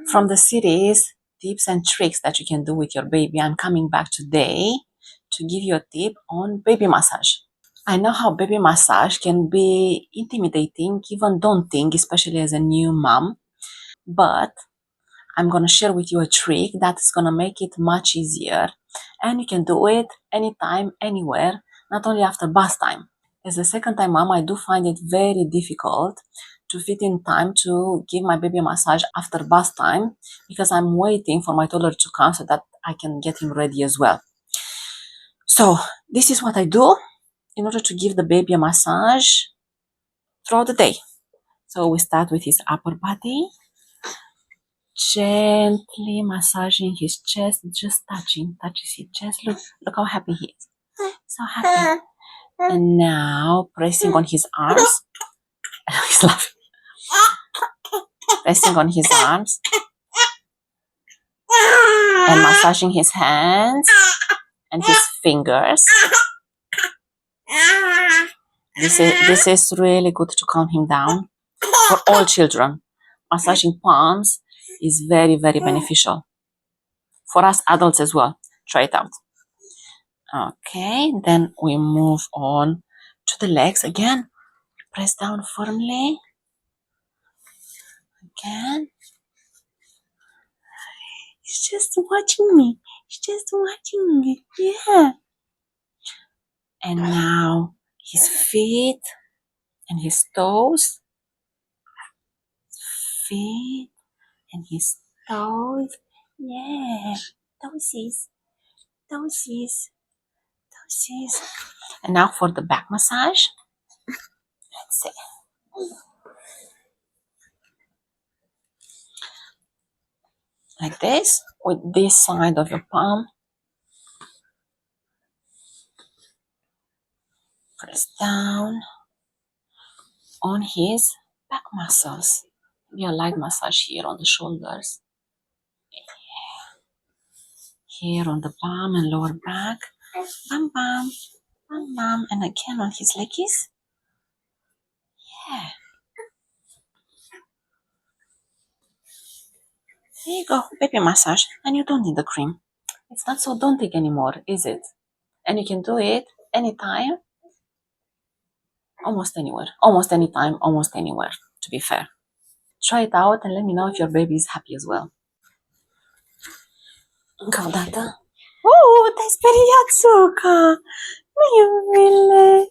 From the series Tips and Tricks that you can do with your baby, I'm coming back today to give you a tip on baby massage. I know how baby massage can be intimidating, even daunting, especially as a new mom, but I'm going to share with you a trick that's going to make it much easier, and you can do it anytime, anywhere, not only after bath time. As a second time mom, I do find it very difficult to fit in time to give my baby a massage after bath time because I'm waiting for my toddler to come so that I can get him ready as well. So this is what I do in order to give the baby a massage throughout the day. So we start with his upper body, gently massaging his chest, just touches his chest. Look how happy he is. So happy. And now pressing on his arms. He's laughing. Pressing on his arms and massaging his hands and his fingers. This is really good to calm him down. For all children, massaging palms is very, very beneficial. For us adults as well. Try it out. Okay, then we move on to the legs again. Press down firmly. Again. He's just watching me. He's just watching me. Yeah. And now his feet and his toes. Feet and his toes. Yeah. Toesies. Toesies. Toesies. And now for the back massage. Let's see. Like this, with this side of your palm. Press down on his back muscles. Maybe a light massage here on the shoulders. Here on the palm and lower back. Bam, bam, bam, bam. And again on his leggies. Yeah. There you go, baby massage. And you don't need the cream. It's not so daunting anymore, is it? And you can do it anytime, almost anywhere. Almost anytime, almost anywhere, to be fair. Try it out and let me know if your baby is happy as well. Încă o dată. Te-ai speriat, Suca! Nu, iubile!